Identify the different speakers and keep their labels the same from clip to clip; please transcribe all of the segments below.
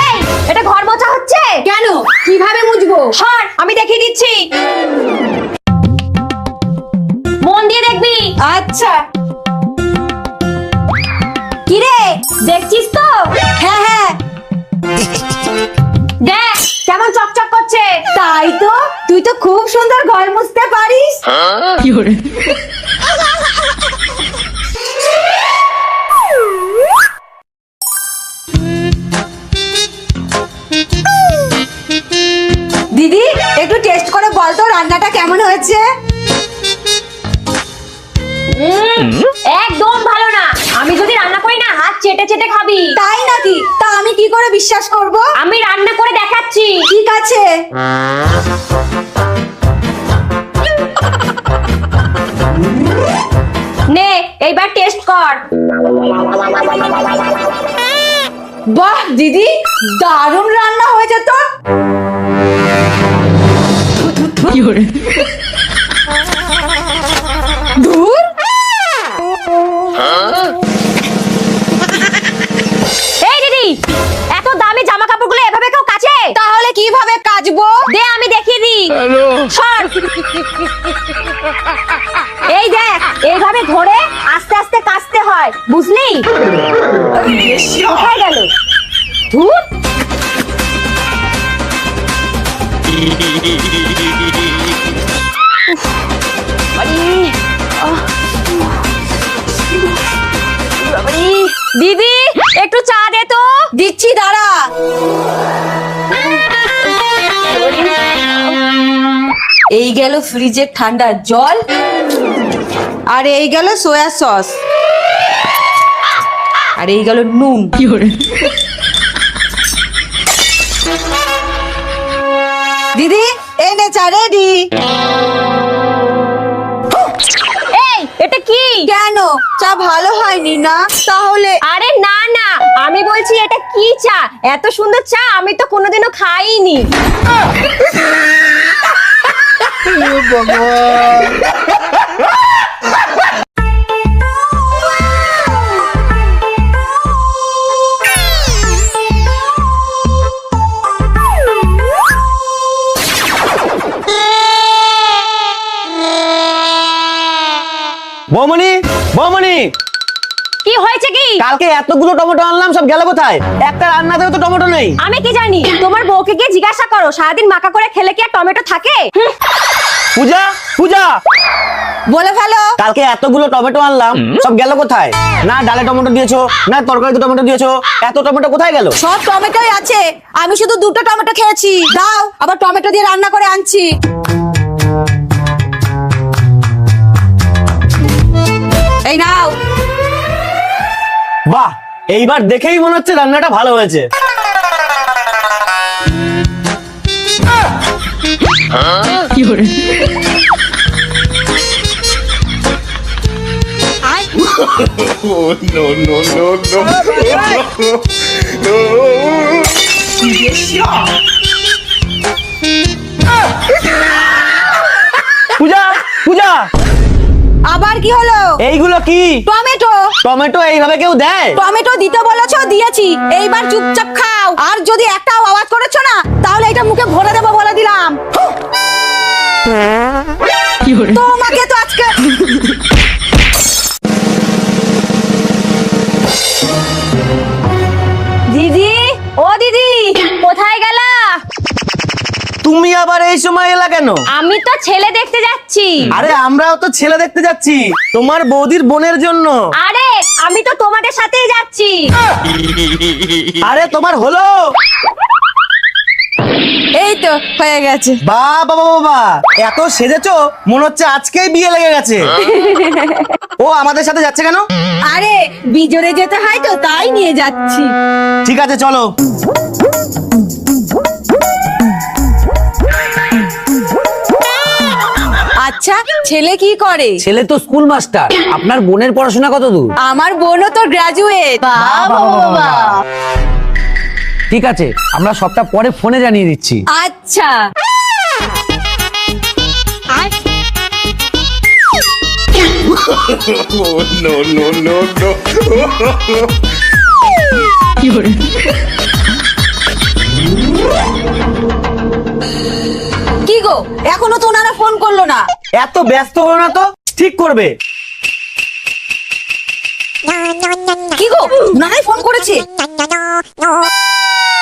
Speaker 1: এই, এটা ঘর মোছা হচ্ছে
Speaker 2: কেন? কিভাবে মুছবো?
Speaker 1: সর, আমি দেখিয়ে দিচ্ছি। মন দিয়ে দেখবি।
Speaker 2: আচ্ছা।
Speaker 1: কি রে, দেখছিস তো?
Speaker 2: হ্যাঁ হ্যাঁ,
Speaker 1: দেখ কেমন চকচক করছে।
Speaker 2: তাই তো, তুই তো খুব সুন্দর ঘর মুছতে পারিস। দিদি, একটু টেস্ট করে বল তো রান্নাটা কেমন হয়েছে?
Speaker 1: একদম ভালো না। আমি যদি রান্না করি না, হাত চেটে চেটে খাবি।
Speaker 2: তাই নাকি? তা আমি কি করে বিশ্বাস করব?
Speaker 1: আমি রান্না করে দেখাচ্ছি।
Speaker 2: ঠিক আছে।
Speaker 1: নে, এইবার টেস্ট কর।
Speaker 2: বাহ দিদি, দারুণ রান্না হয়েছে তো। ধুর,
Speaker 1: এই দিদি, এত দামি জামা কাপড়গুলো এভাবে কেউ কাচে?
Speaker 2: তাহলে কিভাবে কাচবো?
Speaker 1: দে আমি দেখিয়ে দিই। সর। এই দেখ, এইভাবে ধরে আস্তে আস্তে কাচতে হয়, বুঝলি? কোথায় গেল? ধুর। দিদি, একটু চা দে তো।
Speaker 2: দিচ্ছি, দাঁড়া। এই গেল ফ্রিজের ঠান্ডা জল, আর এই গেল সোয়া সস, আর এই গেল নুন। দিদি, এই নে চা রেডি।
Speaker 1: এই, এটা কি?
Speaker 2: কেন, চা ভালো হয়নি না? তাহলে
Speaker 1: আরে না না, আমি বলছি এটা কি চা? এত সুন্দর চা আমি তো কোনোদিনও খাইনি।
Speaker 3: বৌমনি, বৌমনি,
Speaker 1: কি হয়েছে কি?
Speaker 3: কালকে এতগুলো টমেটো আনলাম, সব গেল কোথায়? একটা রান্নাতেও তো টমেটো নেই।
Speaker 1: আমি কি জানি? তোমার বউকে গিয়ে জিজ্ঞাসা করো, সারাদিন মাকা করে খেলে কি আর টমেটো থাকে?
Speaker 3: পূজা, পূজা,
Speaker 2: বলে ফেলো।
Speaker 3: কালকে এতগুলো টমেটো আনলাম, সব গেল কোথায়? না ডালে টমেটো দিয়েছো, না তরকারিতে টমেটো দিয়েছো, এত টমেটো কোথায় গেল?
Speaker 2: সব টমেটোই আছে, আমি শুধু দুটো টমেটো খেয়েছি। দাও, আবার টমেটো দিয়ে রান্না করে আনছি। এই নাও।
Speaker 3: বাহ, এইবার দেখেই মনে হচ্ছে রান্নাটা ভালো হয়েছে।
Speaker 4: Oh, no, no, no, no. No.
Speaker 3: পূজা, পূজা,
Speaker 2: আবার কি হলো?
Speaker 3: এইগুলো কি?
Speaker 2: টমেটো।
Speaker 3: টমেটো এইভাবে কেউ দেয়?
Speaker 2: টমেটো দিতে বলেছো, দিয়েছি। এইবার চুপচাপ খাও, আর যদি একটাও আওয়াজ করেছো না, তাহলে এটা মুখে ভরে দেবো বলে দিলাম। তোমাকে তো আজকে
Speaker 1: দিদি, ও দিদি, কোথায় গেলা?
Speaker 3: তুমি আবার এই সময় এলা কেন?
Speaker 1: আমি তো ছেলে দেখতে যাচ্ছি।
Speaker 3: আরে আমরাও তো ছেলে দেখতে যাচ্ছি, তোমার বৌদির বোনের জন্য।
Speaker 1: আরে আমি তো তোমাদের সাথেই যাচ্ছি।
Speaker 3: আরে তোমার হলো?
Speaker 2: এই তো হয়ে গেছে।
Speaker 3: বাবা বাবা বাবা, এত সেজেছো মনে হচ্ছে আজকেই বিয়ে লেগে গেছে। ও আমাদের সাথে যাচ্ছে কেন?
Speaker 2: আরে বিজোরে যেতে হয় তো, তাই নিয়ে যাচ্ছি।
Speaker 3: ঠিক আছে চলো।
Speaker 2: আচ্ছা, ছেলে কি করে?
Speaker 3: ছেলে তো স্কুল মাস্টার। আপনার বোনের পড়াশোনা কত দূর?
Speaker 2: আমার বোনও তো গ্রাজুয়েট। বাবা।
Speaker 3: ঠিক আছে, আমরা সবটা পরে ফোনে জানিয়ে দিচ্ছি।
Speaker 2: আচ্ছা।
Speaker 4: Oh, no, no, no, no.
Speaker 2: কি গো, এখনো তো ওনারা ফোন করলো না।
Speaker 3: এত ব্যস্ত হলো না তো, ঠিক করবে।
Speaker 2: কি গো, ওনারাই ফোন করেছে।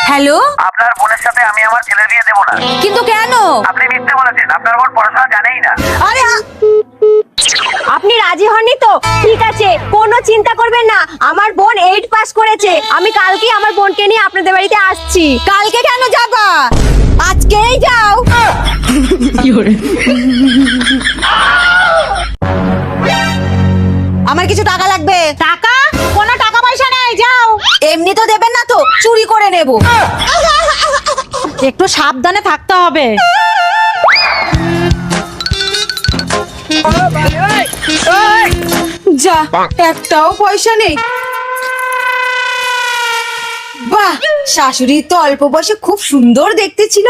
Speaker 2: হ্যালো,
Speaker 5: আপনার বোনের সাথে আমি আমার ছেলের বিয়ে দেবো না।
Speaker 2: কিন্তু কেন?
Speaker 5: আপনি মিথ্যে বলেছেন, আপনার বোন পড়াশোনা জানেই না।
Speaker 2: আরে
Speaker 1: আপনি রাজি হননি তো? ঠিক আছে, কোনো চিন্তা করবেন না, আমার বোন 8 পাস করেছে। আমি কালকেই আমার বোনকে নিয়ে আপনাদের বাড়িতে আসছি।
Speaker 2: কালকে কেন যাবা? আজকেই যাও। আমার কিছু টাকা লাগবে। টাকা? কোনো টাকা পয়সা নেই, যাও। এমনি তো দেবেন না তো, চুরি করে নেব। একটু সাবধানে থাকতে হবে। যা, একটাও পয়সা নেই। বাহ, শাশুড়ি তো অল্প বয়সে খুব সুন্দর দেখতে ছিল।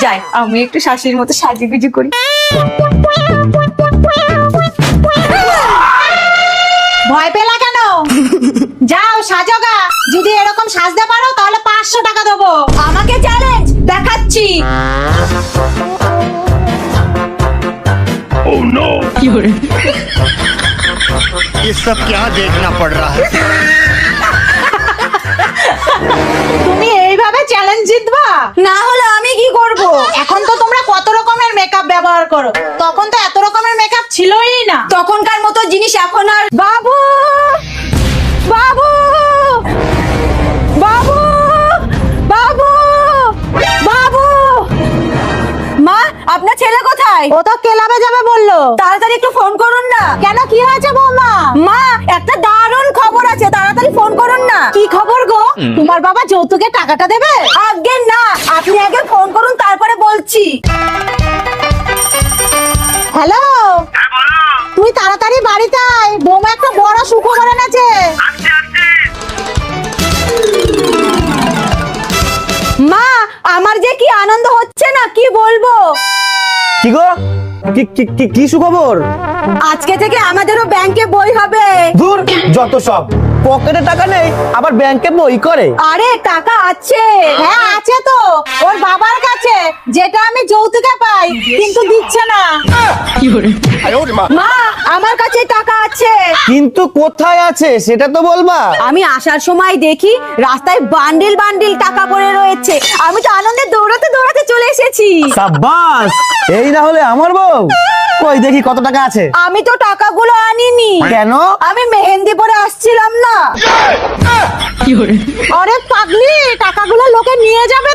Speaker 2: যাই, আমি একটু শাশুড়ির মতো সাজুগুজু করি। ভয় পেলা কেন? যাও সাজোগা, যদি এরকম সাজতে পারো তাহলে 500 টাকা দেবো। আমাকে চ্যালেঞ্জ দেখাচ্ছি।
Speaker 6: ये सब क्या देखना पड़ रहा है।
Speaker 7: তুমি এইভাবে চ্যালেঞ্জ জিতবা?
Speaker 2: না হলে আমি কি করব?
Speaker 7: এখন তো তোমরা কত রকমের মেকআপ ব্যবহার করো, তখন তো এত রকমের মেকআপ ছিলই না।
Speaker 2: তখনকার মতো জিনিস এখন আর। বাবু, বাবু, বাবু, বাবু, বাবু। মা, আপনার ছেলে কোথায়?
Speaker 7: ও তো ক্লাবে যাবে বললো।
Speaker 2: তাড়াতাড়ি একটু ফোন করুন না।
Speaker 7: কেন, কি হয়েছে বৌমা?
Speaker 2: মা, একটা দারুণ খবর আছে, তাড়াতাড়ি ফোন করুন না।
Speaker 7: কি খবর গো? তোমার বাবা যৌতুকের টাকাটা দেবে?
Speaker 2: আগে না, আপনি আগে ফোন করুন, তারপরে বলছি।
Speaker 7: হ্যালো, তুই তাড়াতাড়ি বাড়িতে আয়, বৌমা একটা বড় সুখবর এনেছে।
Speaker 2: মা, আমার যে কি আনন্দ হচ্ছে না, কি বলবো।
Speaker 3: কি গো, কি সুখবর?
Speaker 2: আজকে থেকে আমাদেরও ব্যাংকে বই হবে।
Speaker 3: দূর, যত সব। পকেটে টাকা নেই, আবার ব্যাংকে বই করে।
Speaker 2: আরে টাকা আছে।
Speaker 7: হ্যাঁ আছে তো, ওর বাবার কাছে, যেটা আমি যৌতুকে পাই, কিন্তু দিচ্ছে না।
Speaker 2: মা, আমার কাছে টাকা আছে।
Speaker 3: কিন্তু কোথায় আছে সেটা তো বলবা।
Speaker 2: আমি আসার সময় দেখি রাস্তায় বান্ডিল বান্ডিল টাকা পড়ে রয়েছে। আমি তো আনন্দে দৌড়াতে দৌড়াতে চলে এসেছি।
Speaker 3: সাব্বাস, এই না হলে আমার বউ। কই দেখি কত টাকা আছে।
Speaker 2: আমি তো টাকাগুলো আনিনি।
Speaker 3: কেন?
Speaker 2: আমি মেহেন্দি পরে আসছিলাম না।
Speaker 7: আরে পাগলি, টাকাগুলো লোকে নিয়ে যাবে